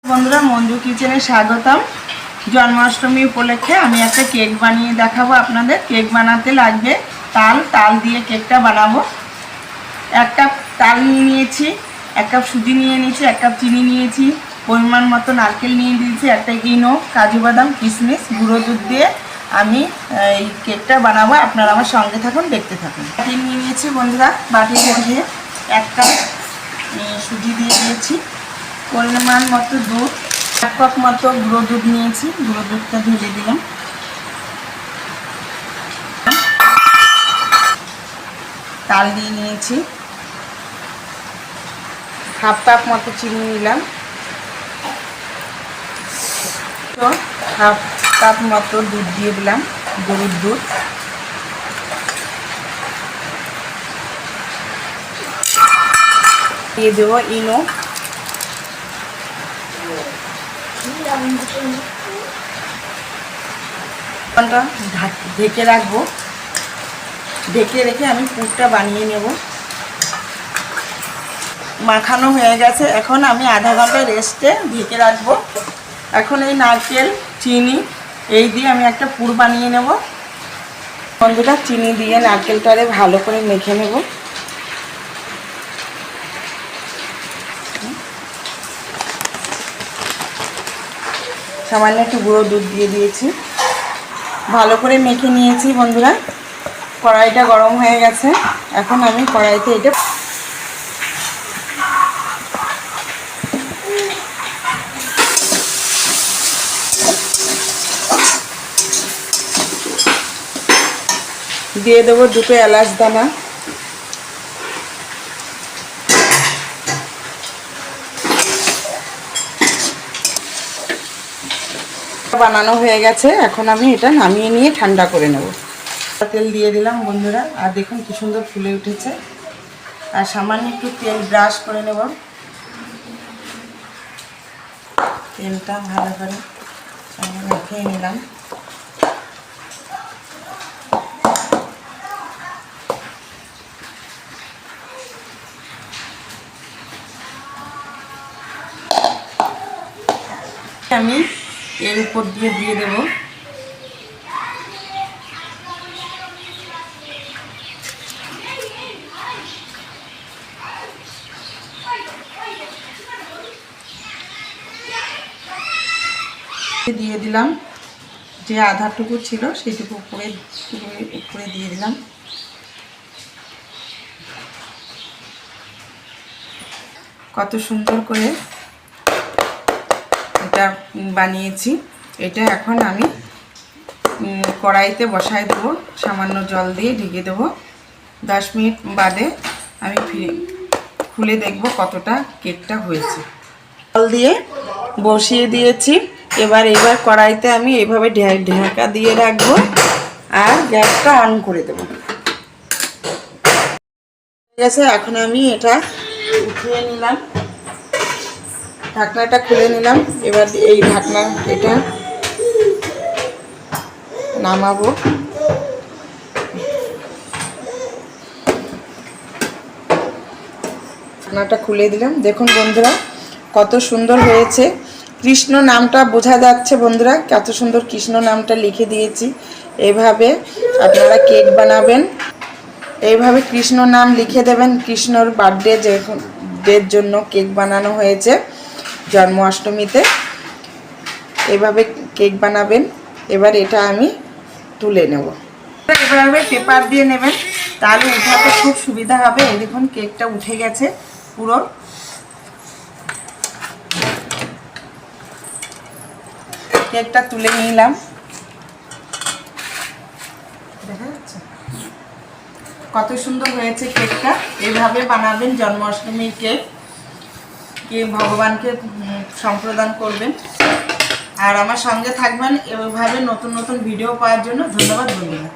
বন্ধুরা, মঞ্জু কিচেনে স্বাগতম। জন্মাষ্টমী উপলক্ষে আমি একটা কেক বানিয়ে দেখাবো আপনাদের। কেক বানাতে লাগবে তাল দিয়ে কেকটা বানাবো। 1 কাপ তাল নিয়ে নিয়েছি, 1 কাপ সুজি নিয়ে নিয়েছি, 1 কাপ চিনি নিয়েছি, পরিমাণ মতো নারকেল নিয়ে দিয়েছি, একটা ইনো, কাজু বাদাম, কিশমিশ, গুঁড়ো দুধ দিয়ে আমি এই কেকটা বানাবো। আপনারা আমার সঙ্গে থাকুন, দেখতে থাকুন। বাটি নিয়ে নিয়েছি বন্ধুরা, বাটির মধ্যে 1 কাপ সুজি দিয়ে দিয়েছি, পরিমাণ মতো দুধ, 1 কাপ মতো গুঁড়ো দুধ নিয়েছি, গুঁড়ো দুধটা ঢেলে দিলাম। তাল দিয়ে নিয়েছি, 1/2 কাপ মতো চিনি নিলাম, তো 1/2 কাপ মতো দুধ দিয়ে দিলাম, গরুর দুধ। দিয়ে দেবো ইনো, ঢেকে রাখবো। ঢেকে রেখে আমি পুরটা বানিয়ে নেব। মাখানো হয়ে গেছে, এখন আমি আধা ঘন্টা রেস্টে ঢেকে রাখবো। এখন এই নারকেল, চিনি এই দিয়ে আমি একটা পুর বানিয়ে নেব। বন্ধুরা, চিনি দিয়ে নারকেলটারে ভালো করে মেখে নেব। সামান্য একটু গুঁড়ো দুধ দিয়ে দিয়েছি, ভালো করে মেখে নিয়েছি। বন্ধুরা, কড়াইটা গরম হয়ে গেছে, এখন আমি কড়াইতে এটা দিয়ে দেবো 2টো এলাচ দানা, বানানো হয়ে গেছে। এখন আমি এটা নামিয়ে নিয়ে ঠান্ডা করে নেব। তেল দিয়ে দিলাম বন্ধুরা, আর দেখুন কি সুন্দর ফুলে উঠেছে। আর সামান্য একটু তেল ব্রাশ করে নেব। তেলটা ভালো করে মেখে নিলাম। আমি এর উপর দিয়ে দেব দিয়ে দিলাম যে আধাটুকু ছিল সেইটুকু উপরে দিয়ে দিলাম। কত সুন্দর করে এটা বানিয়েছি। এটা এখন আমি কড়াইতে বসাই দেবো, সামান্য জল দিয়ে ঢেকে দেবো। 10 মিনিট বাদে আমি খুলে দেখব কতটা কেকটা হয়েছে। জল দিয়ে বসিয়ে দিয়েছি। এবার কড়াইতে আমি এইভাবে ঢাকা দিয়ে রাখবো আর গ্যাসটা অন করে দেবো। ঠিক আছে, এখন আমি এটা উঠিয়ে নিলাম, ঢাকনাটা খুলে নিলাম। এবার এই ঢাকনা এটা নামাবো। ঢাকনাটা খুলে দিলাম। দেখুন বন্ধুরা, কত সুন্দর হয়েছে। কৃষ্ণ নামটা বোঝা যাচ্ছে বন্ধুরা, কত সুন্দর কৃষ্ণ নামটা লিখে দিয়েছি। এইভাবে আপনারা কেক বানাবেন, এইভাবে কৃষ্ণ নাম লিখে দেবেন। কৃষ্ণর বার্থডে ডের জন্য কেক বানানো হয়েছে জন্মাষ্টমীতে। এভাবে কেক বানাবেন। এবার এটা আমি তুলে নেব। এভাবে পেপার দিয়ে নেবেন, তাহলে উঠাতে খুব সুবিধা হবে। এই দেখুন কেকটা উঠে গেছে পুরো। কেকটা তুলে নিলাম। দেখা যাচ্ছে কত সুন্দর হয়েছে কেকটা। এইভাবে বানাবেন জন্মাষ্টমীর কেক, ভগবানকে সম্প্রদান করবেন। আর আমার সঙ্গে থাকবেন এইভাবে নতুন নতুন ভিডিও পাওয়ার জন্য। ধন্যবাদ বন্ধুরা।